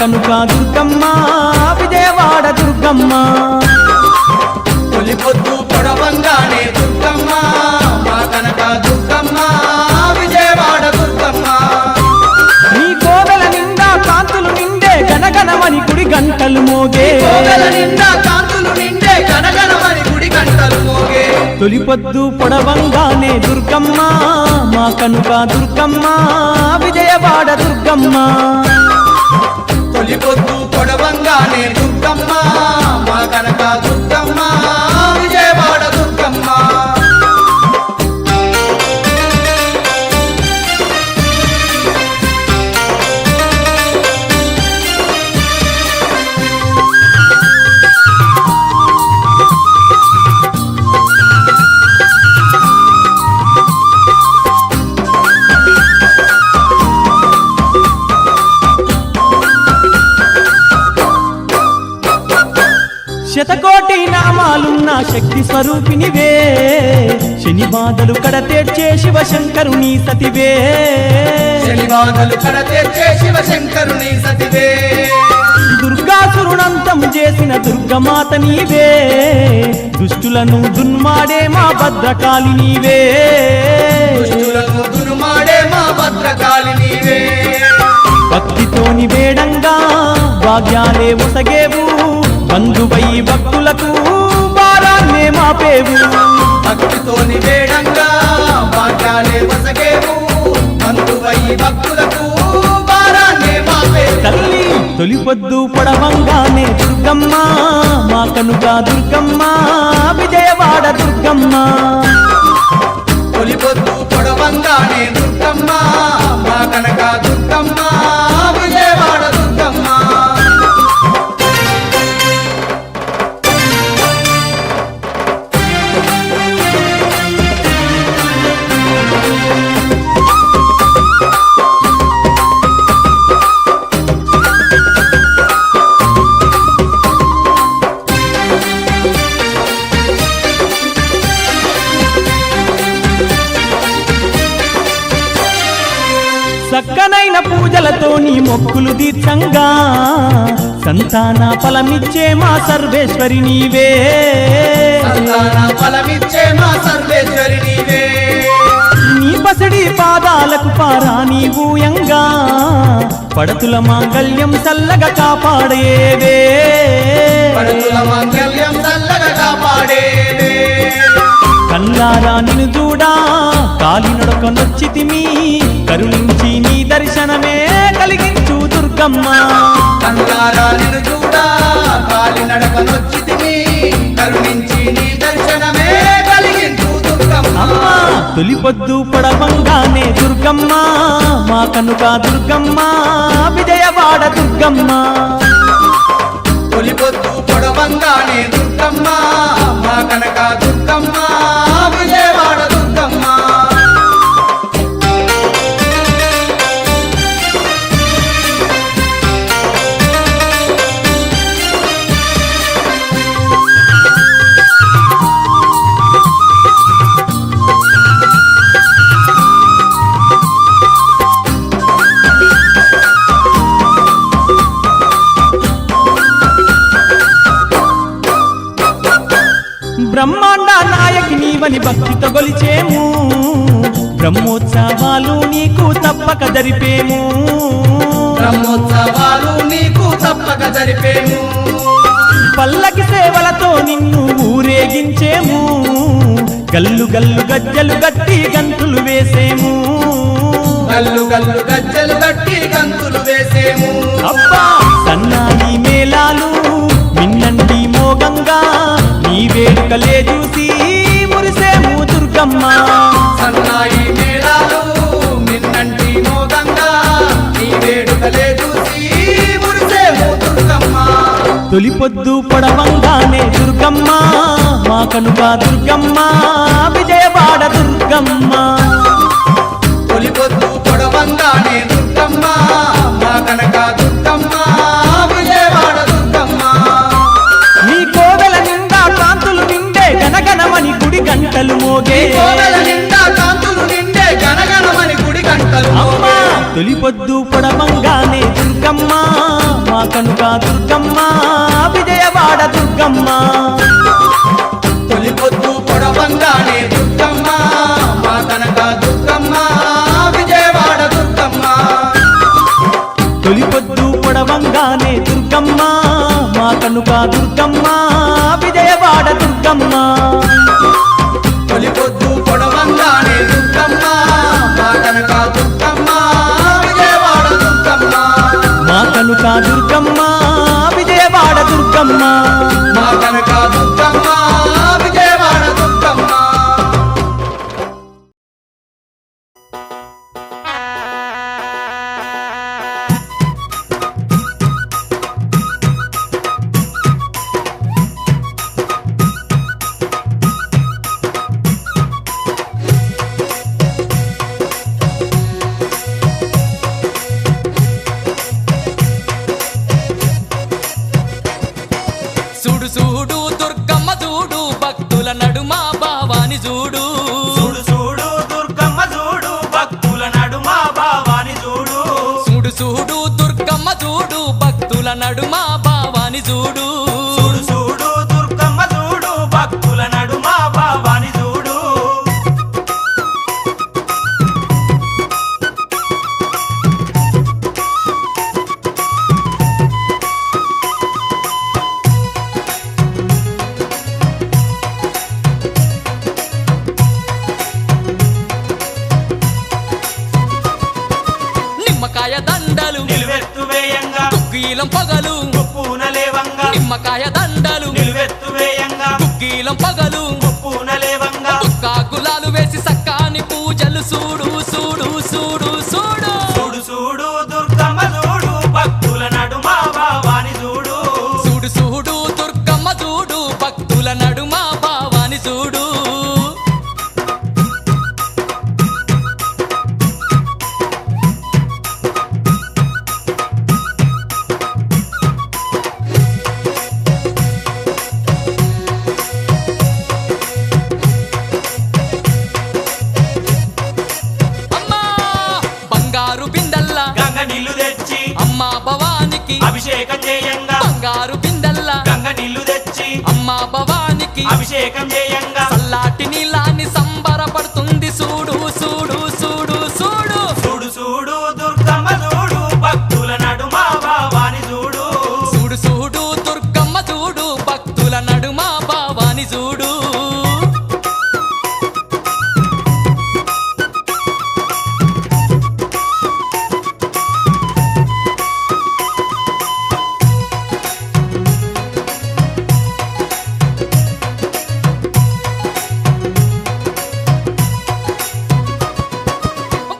కనుక దుర్గమ్మ విజయవాడ దుర్గమ్మ తొలి పొద్దు పొడవంగానే దుర్గమ్మ మా కనక దుర్గమ్మ విజయవాడ దుర్గమ్మ నీ కోవెల నిండా కాంతులు నిండే గనగనమని గుడి గంటలు మోగే కోవెల నిండా కాంతులు నిండే గనగనమని గుడి గంటలు మోగే తొలి పొద్దు పొడవంగానే దుర్గమ్మ మా కనుక దుర్గమ్మ విజయవాడ దుర్గమ్మ తొలి పొద్దు పొడవంగానే దుర్గమ్మ మా కనక దుర్గమ్మ విజయవాడ దుర్గమ్మ శతకోటి నామాలున్న శక్తి స్వరూపినివే శని బాధలు కడతేర్చే శివశంకరుని సతివే శనివాదలు కడతెచ్చే శివశంకరుని సతివే దుర్గాసురునంతం చేసిన దుర్గమాత నీవే దుష్టులను దున్మాడే మా భద్రకాళి నీవే దుష్టులను దునుమాడే మా భద్రకాళి నీవే భక్తితోని వేడంగా భాగ్యాలే ఒసగేవు బంధువై భక్తులకు భారాన్నే మాపేవు భక్తితోని వేడంగా భాగ్యాలే వసగేవు బంధువై భక్తులకు భారాన్నే మాపేవు తల్లి తొలి పొద్దు పొడవంగానే దుర్గమ్మ మా కనుక దుర్గమ్మ విజయవాడ దుర్గమ్మ తొలి పొద్దు పొడవంగానే దుర్గమ్మ మా కనక దుర్గమ్మ విజయవాడ దుర్గమ్మ చక్కనైన పూజలతో నీ మొక్కులు తీర్చంగా సంతాన ఫలమిచ్చే మా సర్వేశ్వరి నీవే సంతాన ఫలమిచ్చే మా సర్వేశ్వరి నీవే నీ పసిడి పాదాలకు పారా నీవూయంగా పడతుల మాంగళ్యం చల్లగా కాపాడేవే పడుతుల మాంగళ్యం చల్లగా కాపాడేవే కల్లారా నిన్ను చూడా కాలినడక నొచ్చితిమి కరుణించి నీ దర్శనమే కలిగించు దుర్గమ్మ కల్లారా నిన్ను చూడా కాలినడకనొచ్చితిమి కరుణించి నీ దర్శనమే కలిగించు దుర్గమ్మ అమ్మా తొలి పొద్దు పొడవంగానే దుర్గమ్మ మా కనుక దుర్గమ్మ విజయవాడ దుర్గమ్మ తొలి పొద్దు పొడవంగానే దుర్గమ్మ మా కనక దుర్గమ్మ విజయవాడ దుర్గమ్మ బ్రహ్మాండ నాయకి నీవని భక్తితో గొలిచేము బ్రహ్మోత్సవాలు నీకు తప్పక జరిపేము బ్రహ్మోత్సవాలు నీకు తప్పక జరిపేము పల్లకి సేవలతో నిన్ను ఊరేగించేము గల్లు గల్లు గజ్జలు గట్టి గంతులు వేసేము గల్లు గల్లు గజ్జలు గట్టి గంతులు వేసేము అబ్బా సన్నాయి మేళాలు మిన్నంటి మోగంగా నీ వేడుకలే చూసి మురిసేము దుర్గమ్మ సన్నాయి మేళాలు మిన్నంటి మోగంగా నీ వేడుకలే చూసి మురిసేము దుర్గమ్మ తొలి పొద్దు పొడవంగానే దుర్గమ్మ మా కనుక దుర్గమ్మ విజయవాడ దుర్గమ్మ తొలి పొద్దు పొడవంగానే దుర్గమ్మ మా కనక దుర్గమ్మ విజయవాడ దుర్గమ్మ నీ కోవెల నిండా కాంతులు నిండే గనగనమని గుడి గంటలు మోగే కోవెల నిండా కాంతులు నిండే గనగనమని గుడి గంటలు అమ్మా మోగే. తొలి పొద్దు పొడవంగానే దుర్గమ్మ మా దుర్గమ్మ విజయవాడ దుర్గమ్మ తొలి పొద్దు పొడవంగానే దుర్గమ్మ మా కనక దుర్గమ్మ విజయవాడ దుర్గమ్మ తొలి పొద్దు పొడవంగానే దుర్గమ్మ మా కనుక దుర్గమ్మ విజయవాడ దుర్గమ్మ తొలి పొద్దు పొడవంగానే దుర్గమ్మ మా కనక దుర్గమ్మ విజయవాడ దుర్గమ్మ మా కనుక దుర్గమ్మ విజయవాడ దుర్గమ్మ మా కనక దుర్గమ్మ విజయవాడ దుర్గమ్మ చూడు చూడు దుర్గమ్మ చూడు భక్తుల నడుమ భావాని చూడు చూడు చూడు దుర్గమ్మ చూడు భక్తుల నడుమ భావాని చూడు చూడు చూడు దుర్గమ్మ చూడు భక్తుల నడుమ భావాని చూడు చూడు చూడు దుర్గమ్మ చూడు భక్తుల నడుమ భావాని చూడు నిమ్మకాయ దండలు నిలువెత్తు వేయంగా కుక్కీలం పగలు ఉప్పున లేవంగా నిమ్మకాయ దండలు నిలువెత్తు వేయంగా కుక్కీలం పగలు ఉప్పున లేవంగా కాకులాలు వేసి సక్కాని పూజలు చూడు చూడు చూడు చూడు చూడు చూడు దుర్గమ్మ చూడు భక్తుల నడుమ భావాని చూడు చూడు చూడు దుర్గమ్మ చూడు భక్తుల నడుమ భావాని చూడు అమ్మా బంగారు బిందెల్ల గంగ నీళ్లు తెచ్చి అమ్మా భవానికి అభిషేకం చేయంగా బంగారు బిందెల్ల గంగ నీళ్లు తెచ్చి అమ్మా భవానికి అభిషేకం చేయంగా చల్లాటి నీలాన్ని సంబరపడుతుంది చూడు చూడు చూడు చూడు చూడు చూడు దుర్గమ్మ చూడు భక్తుల నడుమ భావాని చూడు చూడు చూడు దుర్గమ్మ చూడు భక్తుల నడుమ భావాని చూడు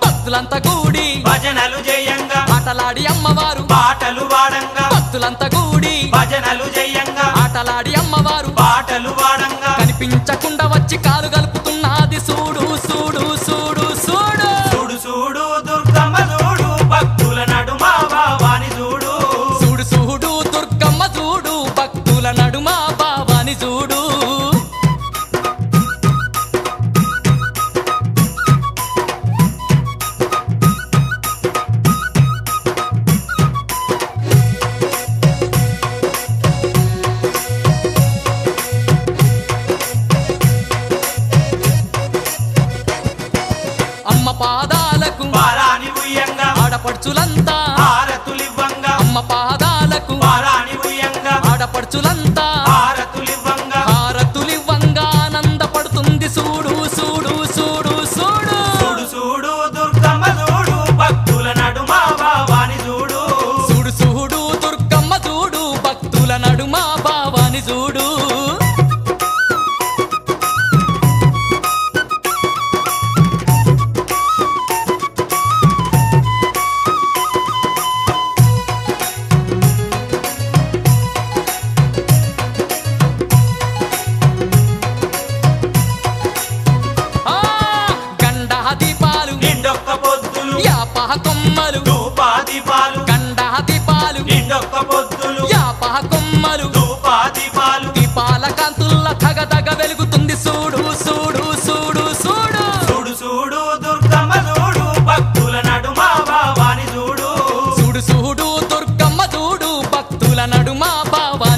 భక్తులంతా కూడి భజనలు చేయంగా ఆటలాడి అమ్మవారు పాటలు వాడంగా భక్తులంతా కూడి భజనలు చేయంగా ఆటలాడి అమ్మవారు పాటలు వాడంగా కనిపించకుండా వచ్చి కాలు కలుపుతున్నది చూడు చూడు చూడు చూడు చూడు చూడు దుర్గమ్మ చూడు భక్తుల నడుమ భావాని చూడు చూడు చూడు దుర్గమ్మ చూడు భక్తుల నడుమ భావాని చూడు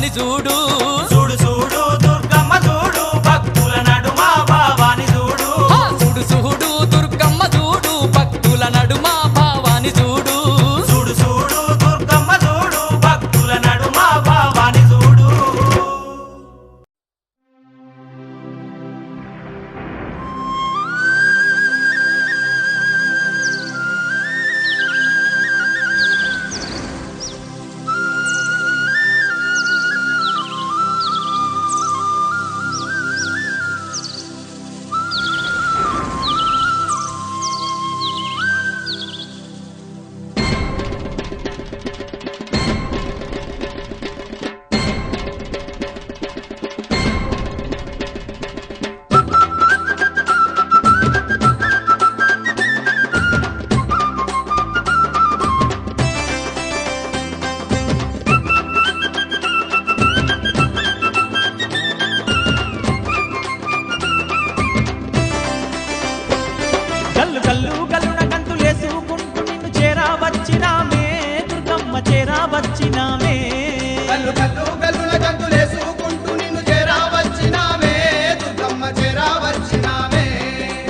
భావాని చూడు చూడు చూడు దుర్గమ్మ చూడు భక్తుల నడుమ భావాని చూడు చూడు చూడు దుర్గమ్మ చూడు భక్తుల నడుమ భావాని చూడు చూడు చూడు దుర్గమ్మ చూడు భక్తుల నడుమ భావాని చూడు గల్లు గల్లు గల్లున గంతులేసుకుంటూ నిన్ను చేరా వచ్చినామే దుర్గమ్మ చేరా వచ్చినామే గల్లు గల్లు గల్లున గంతులేసుకుంటూ నిన్ను చేరా వచ్చినామే దుర్గమ్మ చేరా వచ్చినామే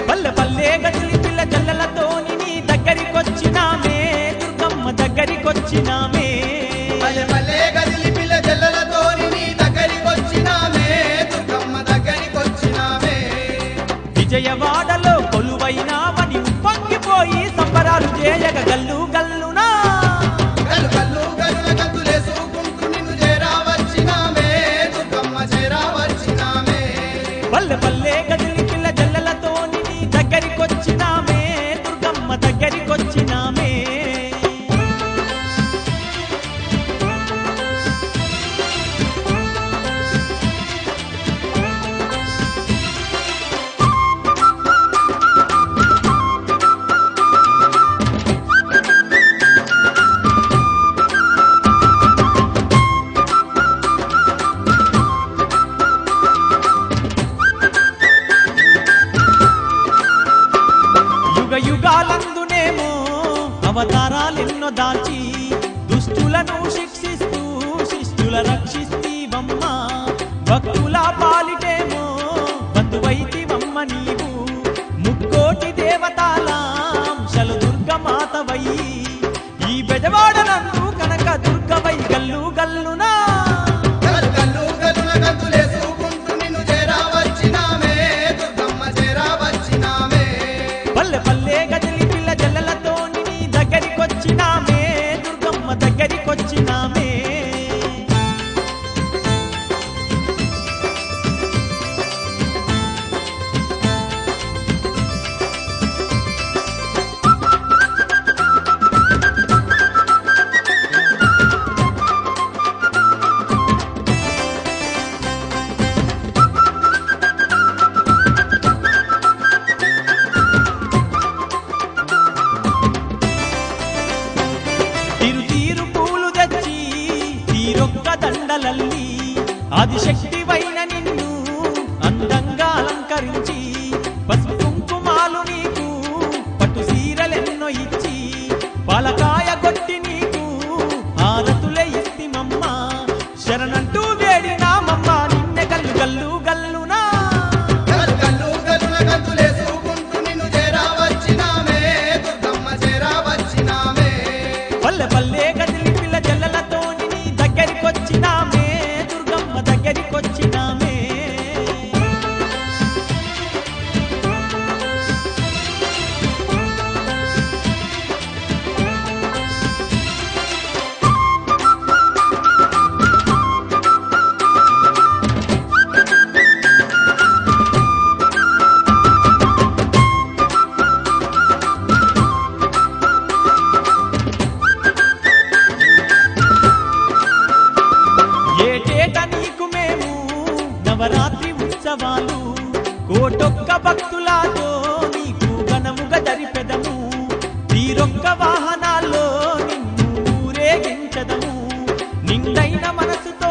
పల్లె పల్లె గదిలి పిల్ల జల్లలతోని నీ దగ్గరికొచ్చినామే దుర్గమ్మ దగ్గరికొచ్చినామే పల్లె పల్లె గదిలి పిల్ల జల్లలతోని నీ దగ్గరికొచ్చినామే దుర్గమ్మ దగ్గరికొచ్చినామే విజయవాడలో కొలువైనామని ఉప్పొంగిపోయి సంబరాలు చేయగ గల్లు గల్లునా గల్లు గల్లు గల్లున గంతులేసుకుంటూ నిన్ను చేరా వచ్చినామే దుర్గమ్మ చేరా వచ్చినామే పల్లె పల్లె గదిలి పిల్ల జల్లలతోని నీ దగ్గరికొచ్చినామే దుర్గమ్మ దగ్గరికొచ్చినామే యుగ యుగాలందునేమో అవతారాలెన్నో దాల్చి దుష్టులను శిక్షిస్తూ శిష్టుల రక్షిస్తీవమ్మ భక్తుల పాలిటేమో బంధువైతివమ్మ నీవు ముక్కోటి దేవతాలాంశలు దుర్గమాతవై ఈ బెజవాడనందు కనక దుర్గవై గల్లు గల్లునా గల్లు గల్లు గల్లున గంతులేసుకుంటూ నిన్ను చేరా వచ్చినామే దుర్గమ్మ చేరా వచ్చినామే పల్లె పల్లె గదిలి పిల్ల జల్లలతోని నీ దగ్గరికొచ్చినామే దుర్గమ్మ దగ్గరికొచ్చినామే తీరు తీరు పూలు తెచ్చి తీరొక్క దండలల్లి ఆదిశక్తివైన నిన్ను అందంగా అలంకరించి పసుపు కుంకుమాలు నీకు పట్టు సీరలెన్నో ఇచ్చి పాలకాయ కొట్టి నీకు హారతులే ఇస్తిమమ్మ శరణంటూ వేడినామమ్మ నిన్నె గల్లు గల్లు గల్లునా గల్లు గల్లు గల్లున గంతులేసుకుంటూ నిన్ను చేరా వచ్చినామే దుర్గమ్మ చేరా వచ్చినామే పల్లె పల్లె గదిలి పిల్ల జల్లలతోని నీ దగ్గరికొచ్చినామే దుర్గమ్మ దగ్గరికొచ్చినామే ఏటేట నీకు మేము నవరాత్రి ఉత్సవాలు కోటొక్క భక్తులతో నీకు ఘనముగా జరిపెదము తీరొక్క వాహనాల్లో నిన్ను ఊరేగించదము నిండైన మనసుతో